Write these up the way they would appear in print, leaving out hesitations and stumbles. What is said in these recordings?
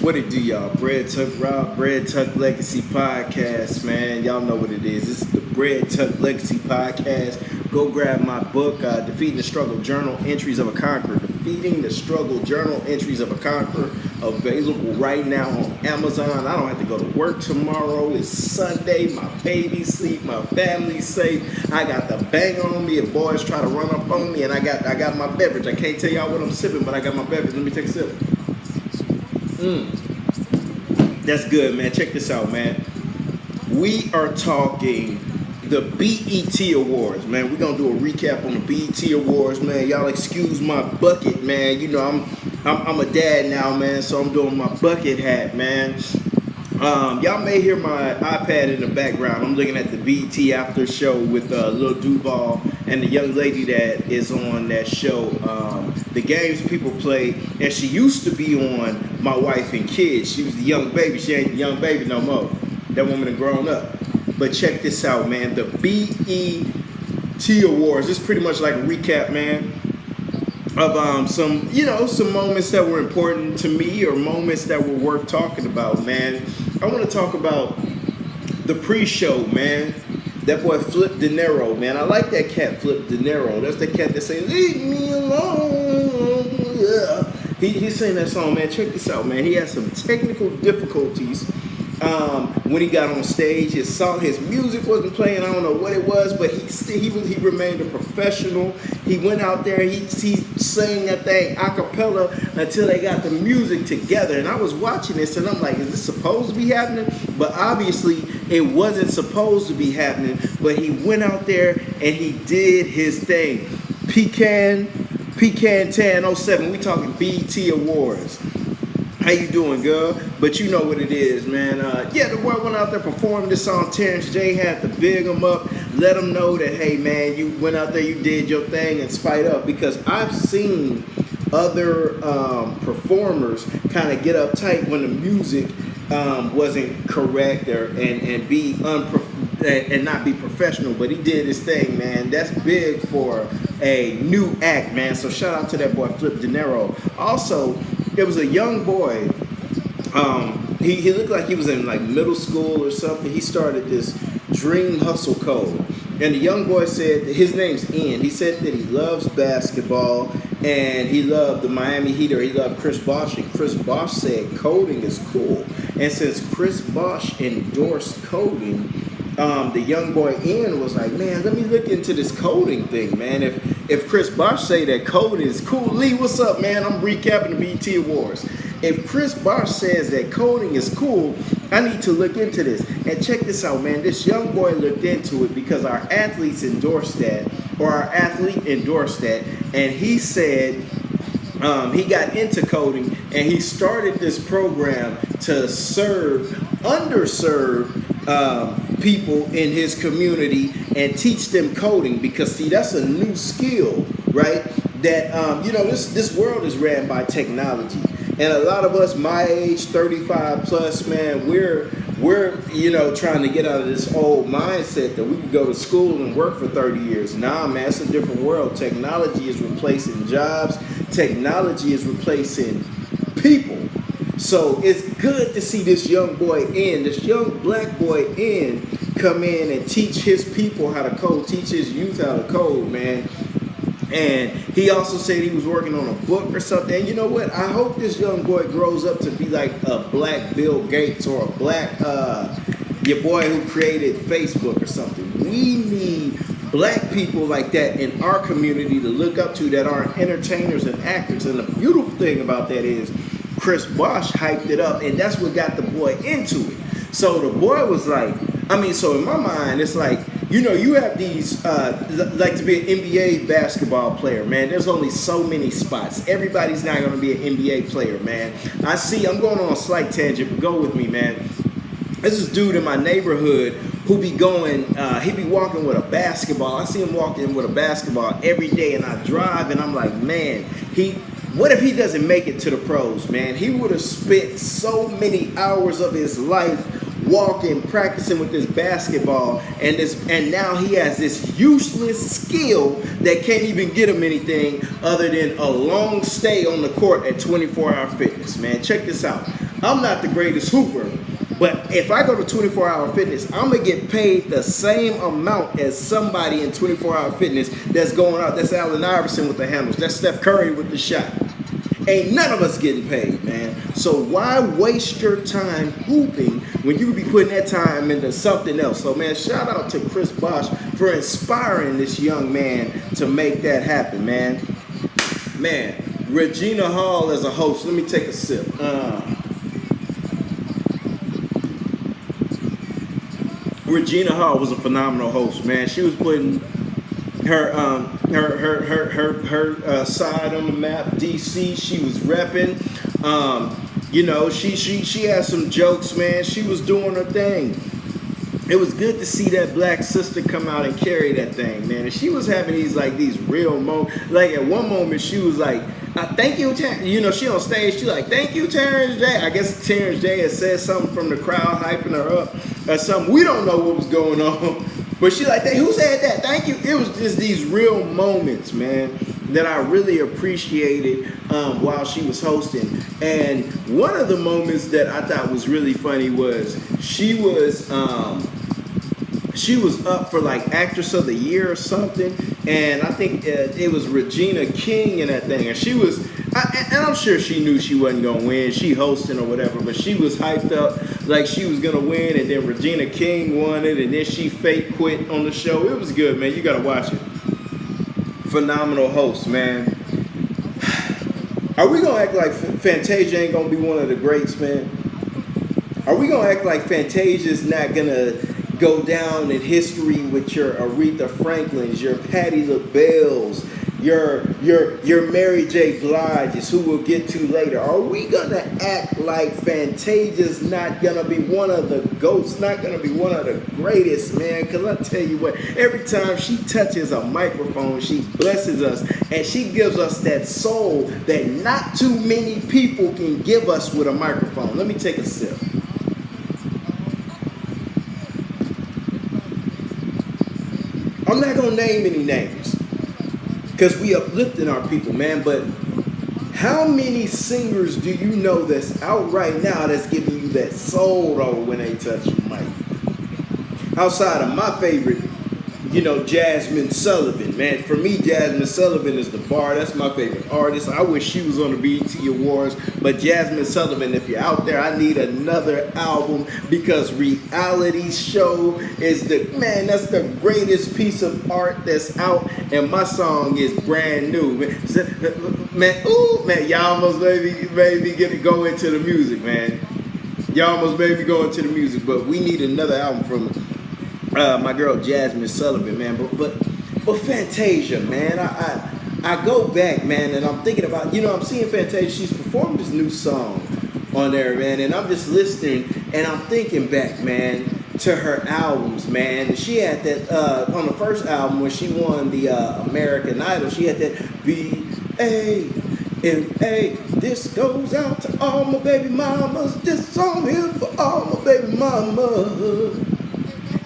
What it do, y'all? BreadTuckLegacy podcast, man. Y'all know what it is. This is the BreadTuckLegacy podcast. Go grab my book, Defeating the Struggle, Journal Entries of a Conqueror. Defeating the Struggle, Journal Entries of a Conqueror. Available right now on Amazon. I don't have to go to work tomorrow. It's Sunday. My baby's asleep. My family's safe. I got the bang on me if boys try to run up on me. And I got my beverage. I can't tell y'all what I'm sipping, but I got my beverage. Let me take a sip. That's good, man. Check this out, man. We are talking the BET Awards, man. We're gonna do a recap on the BET Awards, man. Y'all excuse my bucket, man. You know I'm a dad now, man, so I'm doing my bucket hat, man. Y'all may hear my iPad in the background. I'm looking at the BET After Show with Lil Duval and the young lady that is on that show. The games people play, and she used to be on My Wife and Kids. She was the young baby. She ain't the young baby no more. That woman had grown up. But check this out, man. The BET Awards. This is pretty much like a recap, man, of some moments that were important to me or moments that were worth talking about, man. I want to talk about the pre-show, man. That boy Flip De Niro, man. I like that cat, Flip De Niro. That's the cat that says, "Leave me alone." Yeah. He sang that song, man. Check this out, man. He had some technical difficulties when he got on stage. His music wasn't playing. I don't know what it was, but he remained a professional. He went out there. He sang that thing a cappella until they got the music together. And I was watching this, and I'm like, is this supposed to be happening? But obviously, it wasn't supposed to be happening. But he went out there and he did his thing. Pecan Tan 07. We talking BET Awards. How you doing, girl? But you know what it is, man. The boy went out there, performed this song. Terrence J had to big him up, let him know that, hey, man, you went out there, you did your thing in spite of. Because I've seen other performers kind of get uptight when the music wasn't correct and not be professional. But he did his thing, man. That's big for a new act, man. So shout out to that boy, Flip De Niro. Also, there was a young boy. He looked like he was in like middle school or something. He started this Dream Hustle Code. And the young boy said, his name's Ian. He said that he loves basketball and he loved the Miami Heat, or he loved Chris Bosh. And Chris Bosh said coding is cool. And since Chris Bosh endorsed coding, the young boy Ian was like, man, let me look into this coding thing, man. If Chris Bosh say that coding is cool, Lee, what's up, man? I'm recapping the BET Awards. If Chris Bosh says that coding is cool, I need to look into this. And check this out, man. This young boy looked into it because our athlete endorsed that, and he said he got into coding and he started this program to serve underserved people in his community and teach them coding, because see, that's a new skill, right? That this world is ran by technology, and a lot of us my age, 35 plus, man, we're trying to get out of this old mindset that we could go to school and work for 30 years. Nah, man, it's a different world. Technology is replacing jobs. Technology is replacing people. So it's good to see this young boy this young black boy come in and teach his people how to code, teach his youth how to code, man. And he also said he was working on a book or something. And you know what? I hope this young boy grows up to be like a black Bill Gates or a black your boy who created Facebook or something. We need black people like that in our community to look up to, that are entertainers and actors. And the beautiful thing about that is Chris Bosh hyped it up, and that's what got the boy into it. So the boy was like, so in my mind, it's like, you have these, like to be an NBA basketball player, man, there's only so many spots. Everybody's not going to be an NBA player, man. I'm going on a slight tangent, but go with me, man. There's this dude in my neighborhood who be going, he be walking with a basketball. I see him walking with a basketball every day, and I drive, and I'm like, man, what if he doesn't make it to the pros, man? He would have spent so many hours of his life walking, practicing with this basketball, and now he has this useless skill that can't even get him anything other than a long stay on the court at 24 Hour Fitness, man. Check this out. I'm not the greatest hooper, but if I go to 24-hour fitness, I'm going to get paid the same amount as somebody in 24-hour fitness that's going out. That's Allen Iverson with the handles. That's Steph Curry with the shot. Ain't none of us getting paid, man. So why waste your time hooping when you could be putting that time into something else? So, man, shout out to Chris Bosh for inspiring this young man to make that happen, man. Man, Regina Hall as a host. Let me take a sip. Regina Hall was a phenomenal host, man. She was putting her side on the map. DC, she was repping. You know, she had some jokes, man. She was doing her thing. It was good to see that black sister come out and carry that thing, man. And she was having these real moments. Like at one moment, she was like, "Thank you, Terrence." You know, she on stage. She like, "Thank you, Terrence J." I guess Terrence J had said something from the crowd hyping her up or something. We don't know what was going on, but she like, "Who said that? Thank you." It was just these real moments, man, that I really appreciated while she was hosting. And one of the moments that I thought was really funny was she was up for like Actress of the Year or something, and I think it was Regina King in that thing, and she was, and I'm sure she knew she wasn't gonna win. She hosting or whatever, but she was hyped up like she was gonna win, and then Regina King won it, and then she fake quit on the show. It was good, man. You gotta watch it. Phenomenal host, man. Are we gonna act like Fantasia ain't gonna be one of the greats, man? Are we gonna act like Fantasia's not gonna go down in history with your Aretha Franklins, your Patti LaBelle's, your Mary J. Blige's, who we'll get to later? Are we gonna act like Fantasia's not gonna be one of the GOATs, not gonna be one of the greatest, man? Because I tell you what, every time she touches a microphone, she blesses us, and she gives us that soul that not too many people can give us with a microphone. Let me take a sip. I'm not gonna name any names because we uplifting our people, man. But how many singers do you know that's out right now that's giving you that soul though when they touch your mic? Outside of my favorite, you know, Jasmine Sullivan, man. For me, Jasmine Sullivan is the bar. That's my favorite artist. I wish she was on the BET Awards, but Jasmine Sullivan, if you're out there, I need another album because Reality Show is that's the greatest piece of art that's out, and my song is brand new, man. Ooh, man, y'all almost made me go into the music, man. Y'all almost made me go into the music, but we need another album from my girl Jasmine Sullivan, man. But Fantasia, man, I go back, man, and I'm thinking about, you know, I'm seeing Fantasia. She's performed this new song on there, man, and I'm just listening, and I'm thinking back, man, to her albums, man. She had that on the first album when she won the American Idol. She had that B-A-M-A. This goes out to all my baby mamas. This song here for all my baby mamas.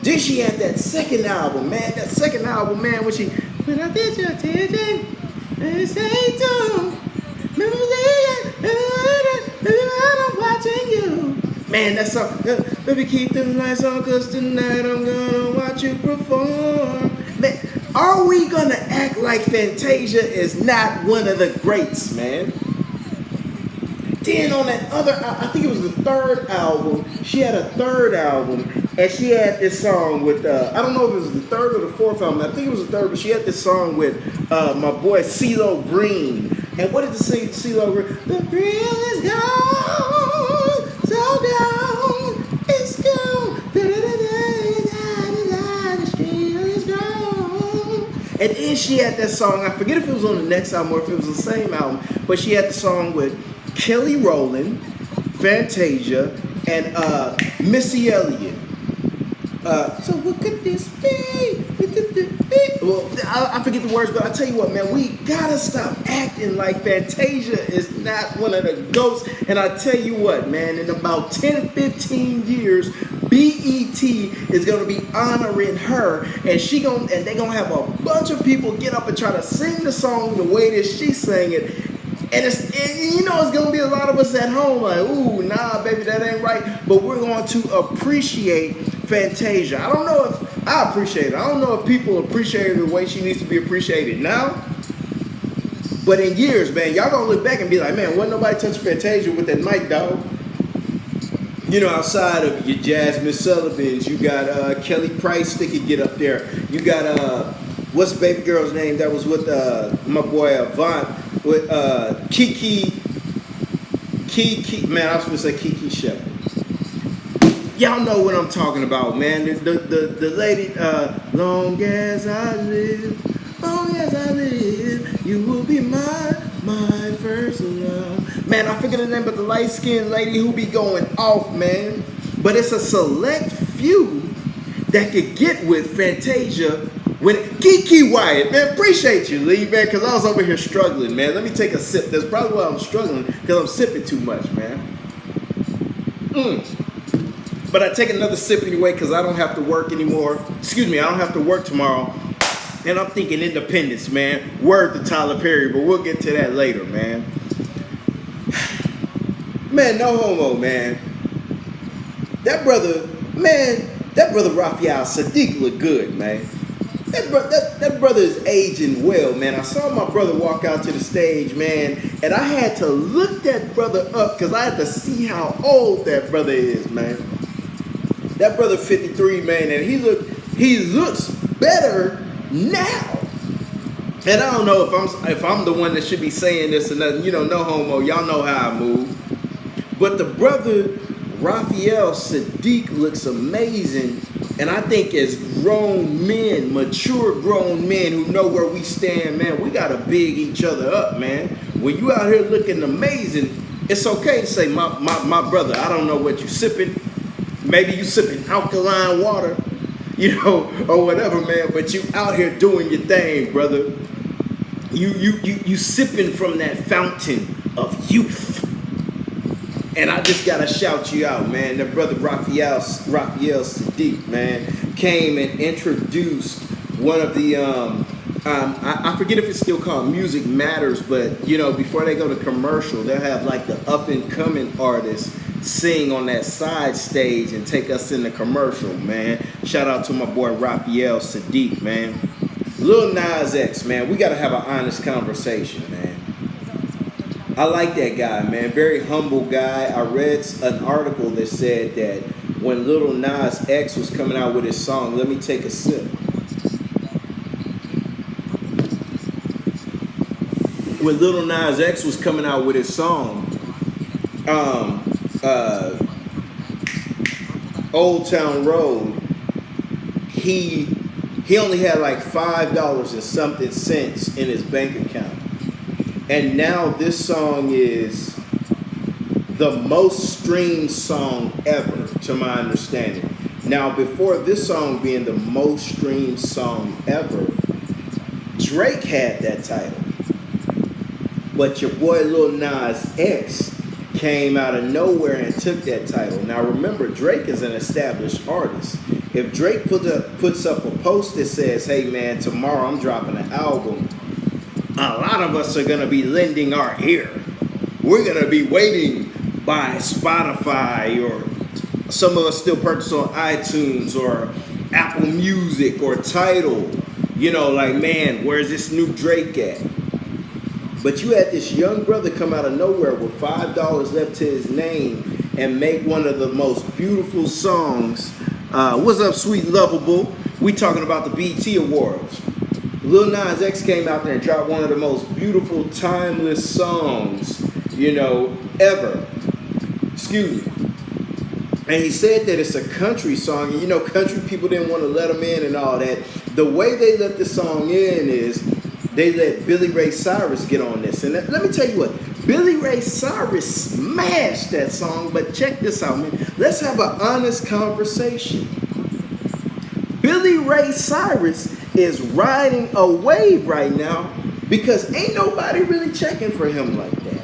Then she had that second album, man. When I did your attention, and say to I'm watching you. Man, that song, baby, keep the lights on, cause tonight I'm gonna watch you perform. Man, are we gonna act like Fantasia is not one of the greats, man? Then on that other, I think it was the third album, she had a third album, and she had this song with, I don't know if it was the third or the fourth album, I think it was the third, but she had this song with my boy CeeLo Green. And what did the CeeLo Green? The thrill is gone, so gone, it's gone, the thrill is gone. And then she had that song, I forget if it was on the next album or if it was the same album, but she had the song with Kelly Rowland, Fantasia, and Missy Elliott. So what could this be? Well, I forget the words, but I tell you what, man, we gotta stop acting like Fantasia is not one of the GOATs. And I tell you what, man, in about 10, 15 years, BET is gonna be honoring her, and they're gonna have a bunch of people get up and try to sing the song the way that she sang it. And you know, it's gonna be a lot of us at home like, ooh, nah, baby, that ain't right. But we're going to appreciate Fantasia. I don't know if I appreciate it. I don't know if people appreciate her the way she needs to be appreciated now. But in years, man, y'all gonna look back and be like, man, wasn't nobody touching Fantasia with that mic, dog. You know, outside of your Jasmine Sullivans, you got Kelly Price that could get up there. You got what's the baby girl's name that was with my boy Avant with Kiki. Man, I was supposed to say Kiki Shepard. Y'all know what I'm talking about, man. The lady, long as I live, you will be my first love. Man, I forget the name of the light-skinned lady who be going off, man. But it's a select few that could get with Fantasia when Kiki Wyatt, man, appreciate you, Lee, man, because I was over here struggling, man. Let me take a sip. That's probably why I'm struggling, because I'm sipping too much, man. But I take another sip anyway because I don't have to work anymore. Excuse me, I don't have to work tomorrow. And I'm thinking independence, man. Word to Tyler Perry, but we'll get to that later, man. Man, no homo, man. That brother Raphael Sadiq look good, man. That brother is aging well, man. I saw my brother walk out to the stage, man, and I had to look that brother up because I had to see how old that brother is, man. That brother 53, man, and he looks better now. And I don't know if I'm the one that should be saying this or nothing. You know, no homo. Y'all know how I move. But the brother Raphael Sadiq looks amazing. And I think as grown men, mature grown men who know where we stand, man, we got to big each other up, man. When you out here looking amazing, it's okay to say, my brother, I don't know what you sipping. Maybe you sipping alkaline water, you know, or whatever, man. But you out here doing your thing, brother. You sipping from that fountain of youth. And I just gotta shout you out, man. That brother Raphael Sadiq, man, came and introduced one of the I forget if it's still called Music Matters, but you know, before they go to commercial, they'll have like the up and coming artists sing on that side stage and take us in the commercial, man. Shout out to my boy Raphael Sadiq, man. Lil Nas X, man. We gotta have an honest conversation, man. I like that guy, man. Very humble guy. I read an article that said that when Lil Nas X was coming out with his song, let me take a sip. When Lil Nas X was coming out with his song, Old Town Road, he only had like $5 and something cents in his bank account. And now this song is the most streamed song ever, to my understanding. Now, before this song being the most streamed song ever, Drake had that title. But your boy Lil Nas X came out of nowhere and took that title. Now, remember, Drake is an established artist. If Drake puts up a post that says, hey, man, tomorrow I'm dropping an album, a lot of us are going to be lending our ear. We're going to be waiting by Spotify, or some of us still purchase on iTunes or Apple Music or Tidal. You know, like, man, where's this new Drake at? But you had this young brother come out of nowhere with $5 left to his name and make one of the most beautiful songs. What's up, Sweet Lovable? We talking about the BET Awards. Lil Nas X came out there and dropped one of the most beautiful, timeless songs, you know, ever. Excuse me. And he said that it's a country song. And, you know, country people didn't want to let him in and all that. The way they let the song in is they let Billy Ray Cyrus get on this. And let me tell you what. Billy Ray Cyrus smashed that song. But check this out, man. Let's have an honest conversation. Billy Ray Cyrus is riding a wave right now because ain't nobody really checking for him like that.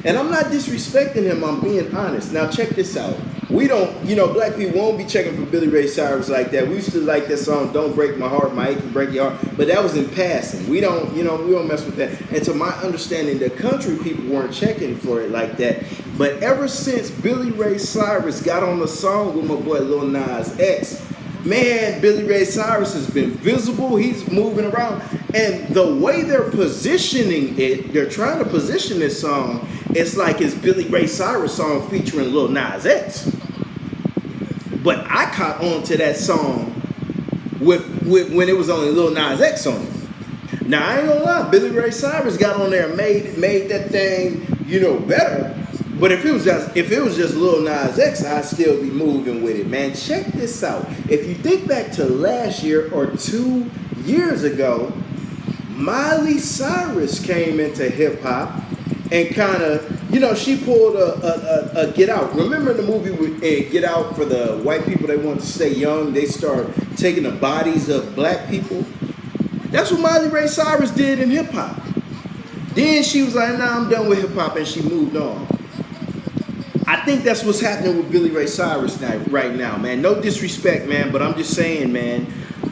And I'm not disrespecting him, I'm being honest. Now check this out. we don't, you know, black people won't be checking for Billy Ray Cyrus like that. We used to like that song, "Don't Break My Heart, My Ache Can Break Your Heart," but that was in passing. We don't, you know, we don't mess with that. And to my understanding, the country people weren't checking for it like that. But ever since Billy Ray Cyrus got on the song with my boy Lil Nas X, man, Billy Ray Cyrus has been visible. He's moving around. And the way they're positioning it, they're trying to position this song, it's like it's Billy Ray Cyrus song featuring Lil Nas X. But I caught on to that song with when it was only Lil Nas X on it. Now, I ain't gonna lie, Billy Ray Cyrus got on there and made that thing, you know, better. But if it was just Lil Nas X, I'd still be moving with it, man. Check this out. If you think back to last year or 2 years ago, Miley Cyrus came into hip hop and kind of, you know, she pulled a Get Out. Remember the movie with Get Out, for the white people that want to stay young? They start taking the bodies of black people. That's what Miley Ray Cyrus did in hip hop. Then she was like, "Nah, I'm done with hip hop," and she moved on. I think that's what's happening with Billy Ray Cyrus right now, man. No disrespect, man, but I'm just saying, man,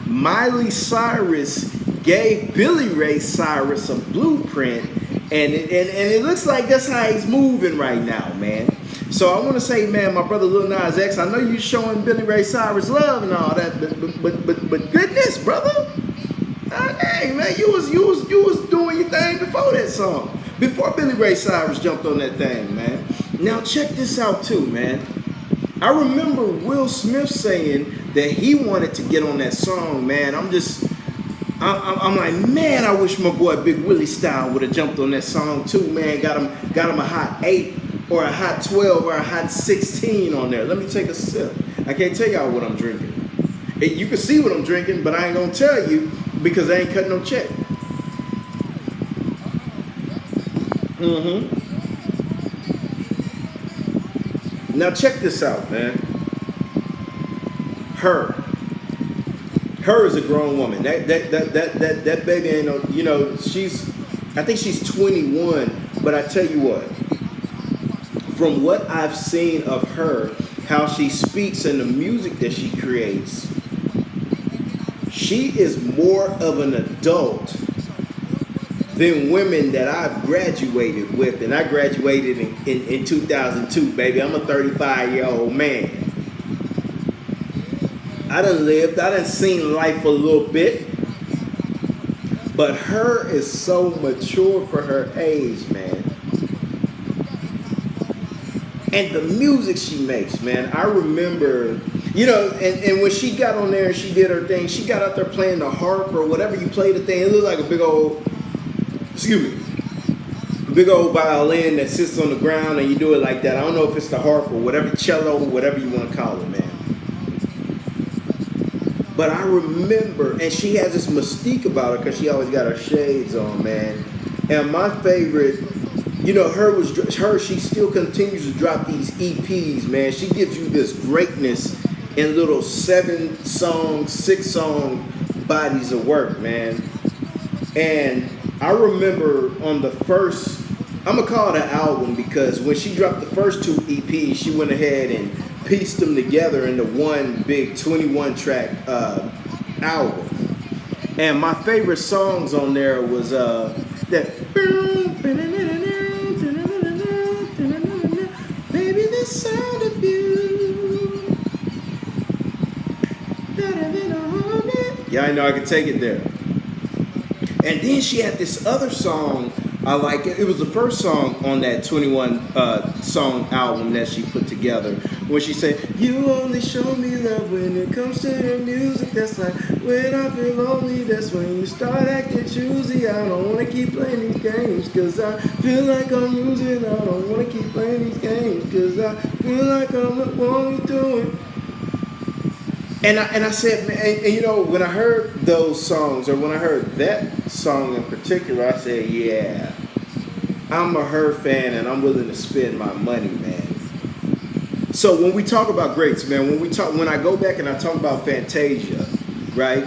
Miley Cyrus gave Billy Ray Cyrus a blueprint, and it looks like that's how he's moving right now, man. So I want to say, man, my brother Lil Nas X, I know you showing Billy Ray Cyrus love and all that, but goodness, brother, hey, man, you was doing your thing before that song, before Billy Ray Cyrus jumped on that thing, man. Now check this out too, man. I remember Will Smith saying that he wanted to get on that song, man. I'm like, man, I wish my boy Big Willie Style would have jumped on that song too, man. Got him a hot 8 or a hot 12 or a hot 16 on there. Let me take a sip. I can't tell y'all what I'm drinking. You can see what I'm drinking, but I ain't gonna tell you because I ain't cutting no check. Now check this out, man. Her is a grown woman. That baby ain't no, you know, I think she's 21, but I tell you what, from what I've seen of her, how she speaks and the music that she creates, she is more of an adult than women that I've graduated with, and I graduated in 2002, baby. I'm a 35-year-old man. I done seen life a little bit, but her is so mature for her age, man. And the music she makes, man, I remember, you know, and when she got on there and she did her thing, she got out there playing the harp or whatever you play the thing. It looked like a big old, big old violin that sits on the ground and you do it like that. I don't know if it's the harp or whatever, cello, whatever you want to call it, man. But I remember, and she has this mystique about her because she always got her shades on, man. And my favorite, you know, she still continues to drop these EPs, man. She gives you this greatness in little 7-song, 6-song bodies of work, man. And I remember on the first, I'm going to call it an album because when she dropped the first 2 EPs, she went ahead and pieced them together into one big 21-track album. And my favorite songs on there was that Baby, the sound of you. Yeah, I know I can take it there. And then she had this other song, I like it. It was the first song on that 21 song album that she put together, where she said, "You only show me love when it comes to the music. That's like when I feel lonely. That's when you start acting choosy. I don't want to keep playing these games because I feel like I'm losing. I don't want to keep playing these games because I feel like I'm not what doing." And I said, man, and you know, when I heard those songs, or when I heard that song in particular, I said, yeah, I'm a her fan and I'm willing to spend my money, man. So when we talk about greats, man, when I go back and I talk about Fantasia, right?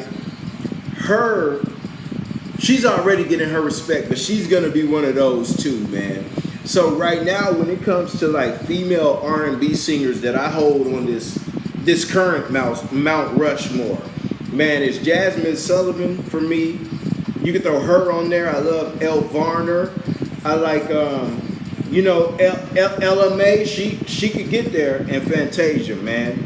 She's already getting her respect, but she's gonna be one of those too, man. So right now, when it comes to like female R&B singers that I hold on this current Mount Rushmore, man, it's Jasmine Sullivan for me. You can throw her on there. I love Elle Varner. I like Ella May. She could get there, and Fantasia, man.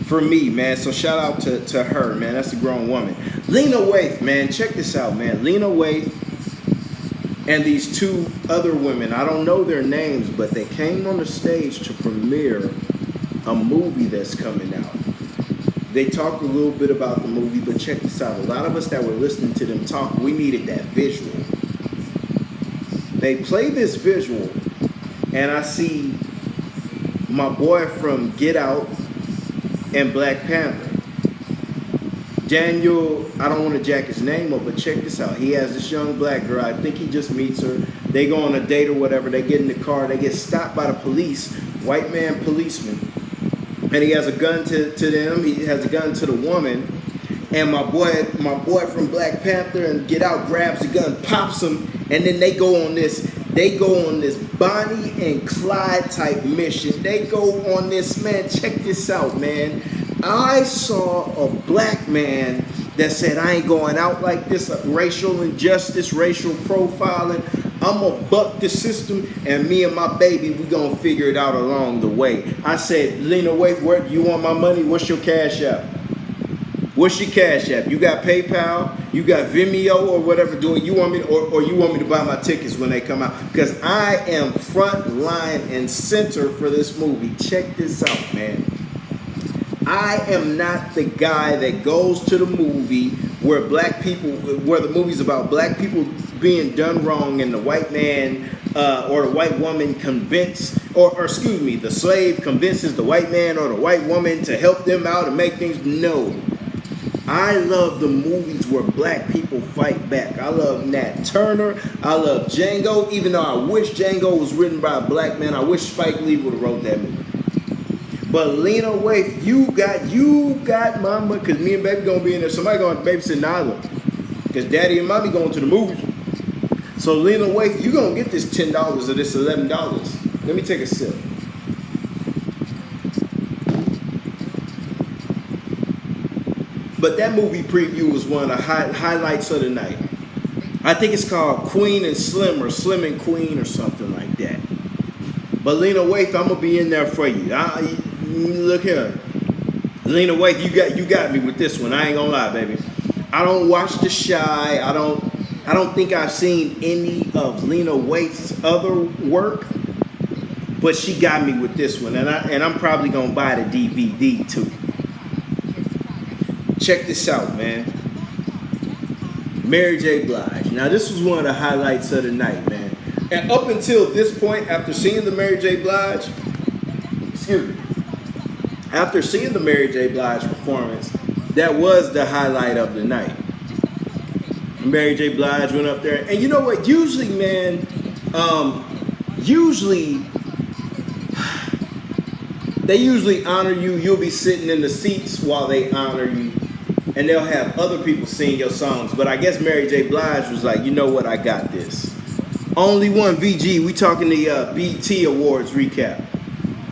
For me, man. So shout out to her, man. That's a grown woman. Lena Waithe, man. Check this out, man. Lena Waithe and these two other women. I don't know their names, but they came on the stage to premiere a movie that's coming out. They talked a little bit about the movie, but check this out. A lot of us that were listening to them talk, we needed that visual. They play this visual, and I see my boy from Get Out and Black Panther. Daniel, I don't want to jack his name up, but check this out. He has this young black girl. I think he just meets her. They go on a date or whatever. They get in the car. They get stopped by the police, white man policeman. And he has a gun to them. He has a gun to the woman. And my boy from Black Panther and Get Out grabs the gun, pops him, and then they go on this Bonnie and Clyde type mission. They go on this, man. Check this out, man. I saw a black man that said, I ain't going out like this, racial injustice, racial profiling. I'm going to buck the system, and me and my baby, we going to figure it out along the way. I said, Lena Waithe, where you want my money? What's your cash app? What's your cash app? You got PayPal? You got Vimeo or whatever? Do you want me or you want me to buy my tickets when they come out? Because I am front line and center for this movie. Check this out, man. I am not the guy that goes to the movie where the movie's about black people being done wrong and the white man or the white woman the slave convinces the white man or the white woman to help them out and make things. No. I love the movies where black people fight back. I love Nat Turner. I love Django, even though I wish Django was written by a black man. I wish Spike Lee would have wrote that movie. But Lena Waithe, you got mama, because me and baby gonna be in there. Somebody gonna babysit Nyla, because daddy and mommy going to the movies. So Lena Waithe, you gonna get this $10 or this $11. Let me take a sip. But that movie preview was one of the highlights of the night. I think it's called Queen and Slim, or Slim and Queen, or something like that. But Lena Waithe, I'm gonna be in there for you. Look here, Lena Waithe, you got me with this one. I ain't gonna lie, baby. I don't watch The Chi. I don't think I've seen any of Lena Waithe's other work, but she got me with this one, and I'm probably gonna buy the DVD too. Check this out, man. Mary J. Blige. Now, this was one of the highlights of the night, man. And up until this point, after seeing the Mary J. Blige, after seeing the Mary J. Blige performance, that was the highlight of the night. Mary J. Blige went up there, and you know what? Usually, man, they usually honor you. You'll be sitting in the seats while they honor you, and they'll have other people sing your songs. But I guess Mary J. Blige was like, you know what? I got this. Only one VG. We talking the BET Awards recap.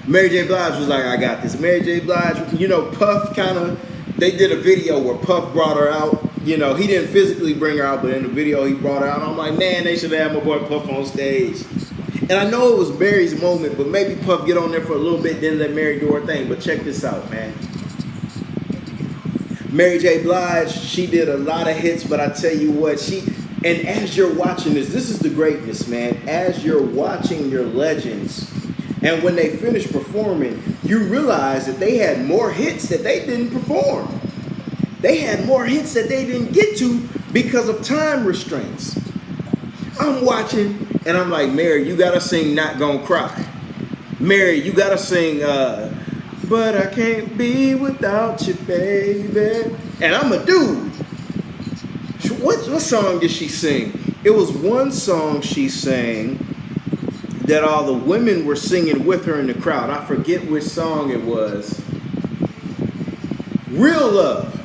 Mary J. Blige was like, I got this. Mary J. Blige, you know, Puff they did a video where Puff brought her out. You know, he didn't physically bring her out, but in the video he brought her out. I'm like, man, they should have my boy Puff on stage. And I know it was Mary's moment, but maybe Puff get on there for a little bit, then let Mary do her thing. But check this out, man. Mary J. Blige, she did a lot of hits, but I tell you what, and as you're watching this is the greatness, man. As you're watching your legends, and when they finish performing, you realize that they had more hits that they didn't perform. They had more hits that they didn't get to because of time restraints. I'm watching, and I'm like, Mary, you gotta sing Not Gonna Cry. Mary, you gotta sing, But I Can't Be Without You, Baby. And I'm a dude. What song did she sing? It was one song she sang that all the women were singing with her in the crowd. I forget which song it was. Real Love.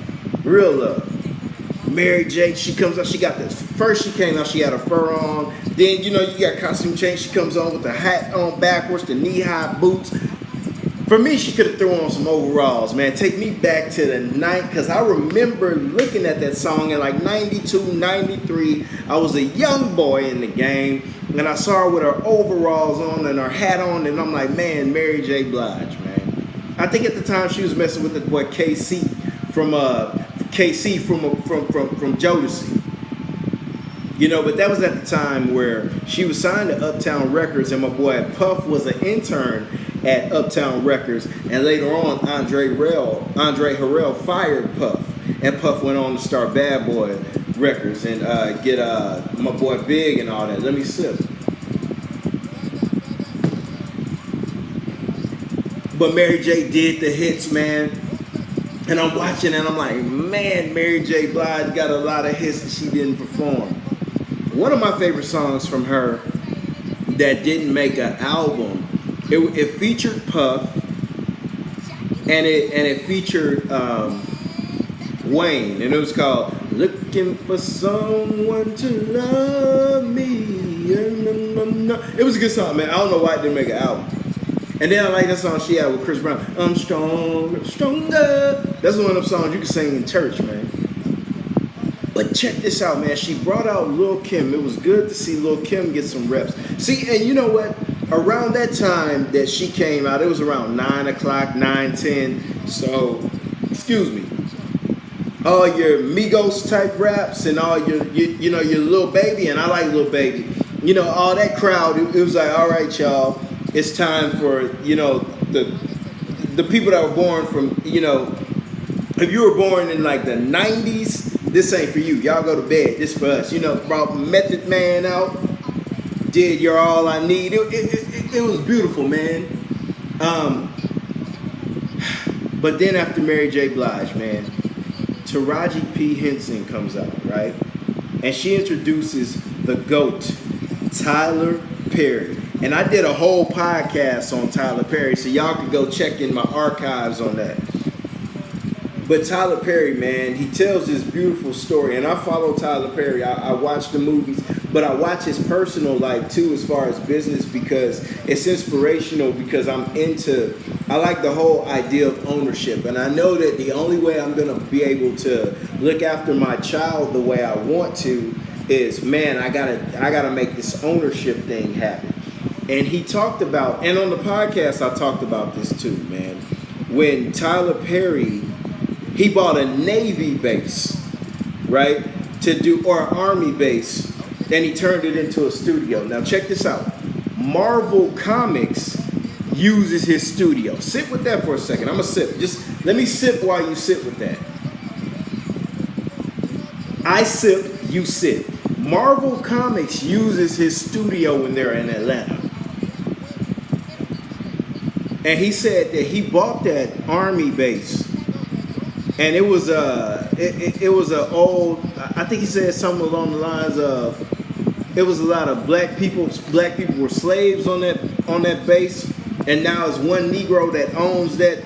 Mary J., she comes out, she got this first she came out, she had a fur on. Then, you know, you got costume change. She comes on with the hat on backwards, the knee-high boots. For me, she could have thrown on some overalls, man. Take me back to the night, because I remember looking at that song in like 92, 93. I was a young boy in the game, and I saw her with her overalls on and her hat on, and I'm like, man, Mary J. Blige, man. I think at the time she was messing with the boy KC from Jodeci. You know, but that was at the time where she was signed to Uptown Records, and my boy Puff was an intern at Uptown Records, and later on Andre Harrell fired Puff, and Puff went on to start Bad Boy Records and get my boy Big and all that. Let me sip. But Mary J did the hits, man. And I'm watching and I'm like, man, Mary J. Blige got a lot of hits that she didn't perform. One of my favorite songs from her that didn't make an album, it featured Puff, and it featured Wayne, and it was called "Looking for Someone to Love Me." It was a good song, man. I don't know why it didn't make an album. And then I like that song she had with Chris Brown. I'm stronger, stronger. That's one of them songs you can sing in church, man. But check this out, man. She brought out Lil' Kim. It was good to see Lil' Kim get some reps. See, and you know what? Around that time that she came out, it was around 9 o'clock, 9, 10. So, excuse me. All your Migos type raps and all your Lil Baby, and I like Lil Baby. You know, all that crowd, it was like, all right, y'all. It's time for, you know, the people that were born from, you know, if you were born in like the 90s, this ain't for you. Y'all go to bed. This for us. You know, brought Method Man out. Did You're All I Need. It was beautiful, man. But then after Mary J. Blige, man, Taraji P. Henson comes out, right? And she introduces the GOAT, Tyler Perry. And I did a whole podcast on Tyler Perry, so y'all can go check in my archives on that. But Tyler Perry, man, he tells this beautiful story. And I follow Tyler Perry. I watch the movies, but I watch his personal life too as far as business, because it's inspirational, because I like the whole idea of ownership. And I know that the only way I'm going to be able to look after my child the way I want to is, man, I gotta make this ownership thing happen. And he talked about, and on the podcast I talked about this too, man. When Tyler Perry, he bought a Navy base, right, or an Army base, and he turned it into a studio. Now check this out. Marvel Comics uses his studio. Sit with that for a second. I'm gonna sip. Just let me sip while you sit with that. I sip, you sip. Marvel Comics uses his studio when they're in Atlanta. And he said that he bought that Army base, and it was a old, I think he said something along the lines of, it was a lot of black people were slaves on that base, and now it's one Negro that owns that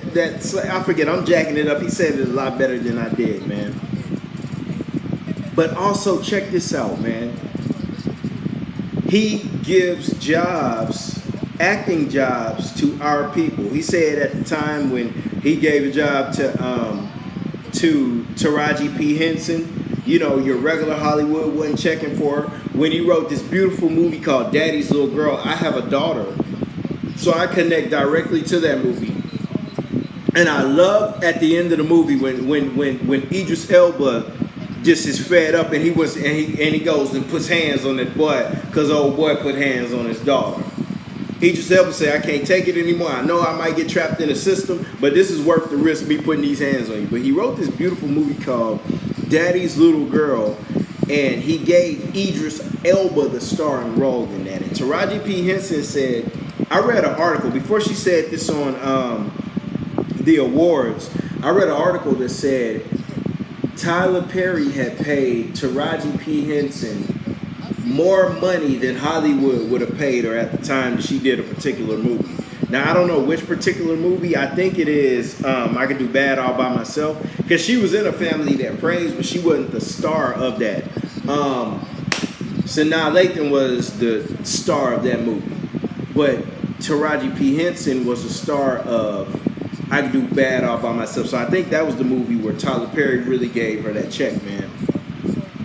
I forget, I'm jacking it up. He said it a lot better than I did, man. But also check this out, man. He gives acting jobs to our people. He said at the time when he gave a job to Taraji P. Henson, you know, your regular Hollywood wasn't checking for her. When he wrote this beautiful movie called Daddy's Little Girl, I have a daughter, so I connect directly to that movie. And I love at the end of the movie when Idris Elba just is fed up, and he goes and puts hands on that boy, because old boy put hands on his daughter. Idris Elba say, I can't take it anymore. I know I might get trapped in the system, but this is worth the risk, me putting these hands on you. But he wrote this beautiful movie called Daddy's Little Girl, and he gave Idris Elba the starring role in that. And Taraji P. Henson said, I read an article, before she said this on the awards, I read an article that said Tyler Perry had paid Taraji P. Henson more money than Hollywood would have paid her at the time that she did a particular movie. Now, I don't know which particular movie. I think it is I Could Do Bad All By Myself, because she was in A Family That Prays, but she wasn't the star of that. Sanaa Lathan was the star of that movie, but Taraji P. Henson was the star of I Could Do Bad All By Myself. So I think that was the movie where Tyler Perry really gave her that check, man.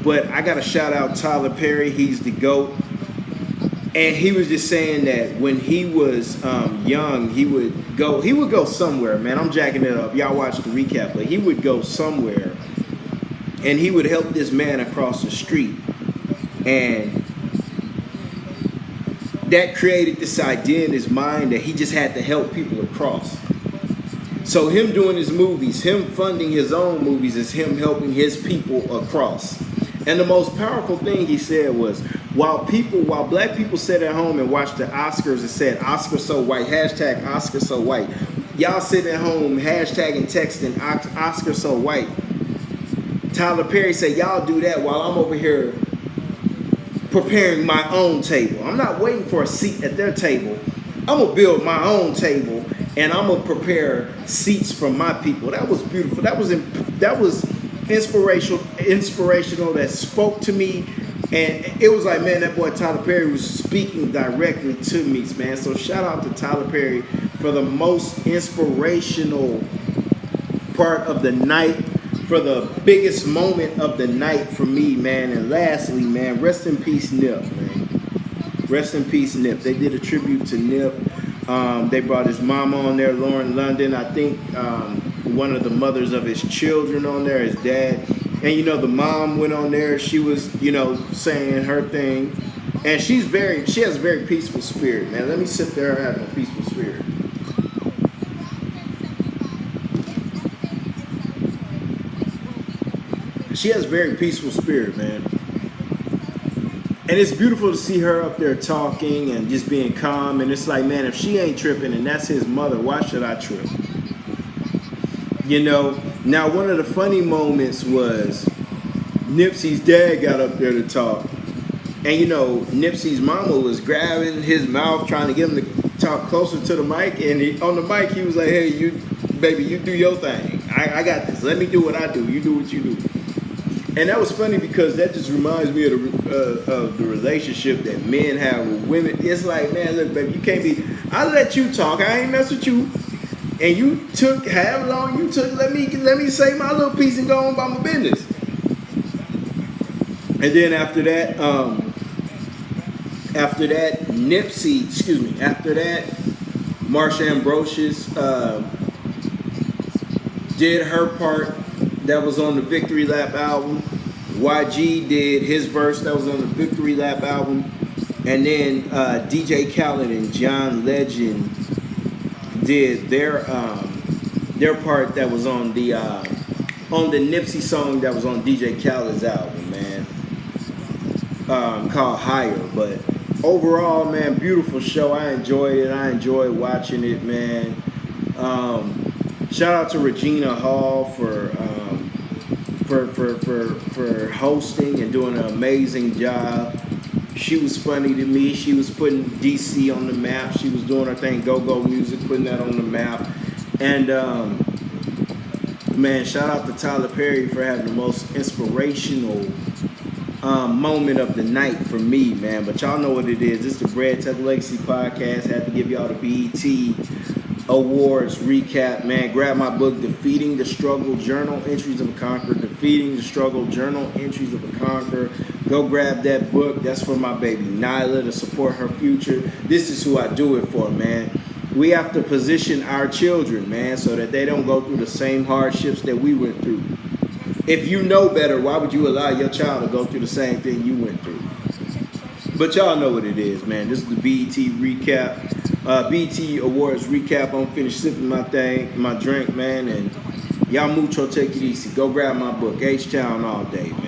But I got to shout out Tyler Perry. He's the GOAT. And he was just saying that when he was young, he would go somewhere, man. I'm jacking it up. Y'all watch the recap. But he would go somewhere and he would help this man across the street. And that created this idea in his mind that he just had to help people across. So him doing his movies, him funding his own movies is him helping his people across. And the most powerful thing he said was, while black people sat at home and watched the Oscars and said, Oscar so white, hashtag Oscar so white. Y'all sitting at home, hashtagging, texting, Oscar so white. Tyler Perry said, y'all do that while I'm over here preparing my own table. I'm not waiting for a seat at their table. I'm going to build my own table and I'm going to prepare seats for my people. That was beautiful. That was inspirational, that spoke to me. And it was like, man, that boy Tyler Perry was speaking directly to me, man. So shout out to Tyler Perry for the most inspirational part of the night, for the biggest moment of the night for me, man. And lastly, man, rest in peace, Nip, man. Rest in peace, Nip. They did a tribute to Nip. They brought his mama on there, Lauren London. I think one of the mothers of his children on there, his dad. And, you know, the mom went on there. She was, you know, saying her thing. And she has a very peaceful spirit, man. Let me sit there and have a peaceful spirit. She has a very peaceful spirit, man. And it's beautiful to see her up there talking and just being calm. And it's like, man, if she ain't tripping and that's his mother, why should I trip? You know, now one of the funny moments was Nipsey's dad got up there to talk. And, you know, Nipsey's mama was grabbing his mouth, trying to get him to talk closer to the mic. And on the mic, he was like, hey, you do your thing. I got this. Let me do what I do. You do what you do. And that was funny because that just reminds me of the relationship that men have with women. It's like, man, look, baby, you can't be, I let you talk. I ain't mess with you. And you took however long you took, let me say my little piece and go on about my business. And then after that, Marsha Ambrosius did her part that was on the Victory Lap album. YG did his verse that was on the Victory Lap album. And then DJ Khaled and John Legend did their part that was on the Nipsey song that was on DJ Khaled's album, man, called Higher. But overall, man, beautiful show. I enjoyed it. I enjoyed watching it, man. Shout out to Regina Hall for hosting and doing an amazing job. She was funny to me. She was putting DC on the map. She was doing her thing, go-go music, putting that on the map. And, man, shout out to Tyler Perry for having the most inspirational moment of the night for me, man. But y'all know what it is. It's the BreadTuckLegacy podcast. Had to give y'all the BET Awards recap, man. Grab my book, Defeating the Struggle, Journal Entries of a Conqueror. Defeating the Struggle, Journal Entries of a Conqueror. Go grab that book. That's for my baby Nyla, to support her future. This is who I do it for, man. We have to position our children, man, so that they don't go through the same hardships that we went through. If you know better, why would you allow your child to go through the same thing you went through? But y'all know what it is, man. This is the BET recap. BET Awards recap. I'm finished sipping my drink, man. And y'all mucho, take it easy. Go grab my book, H-Town all day, man.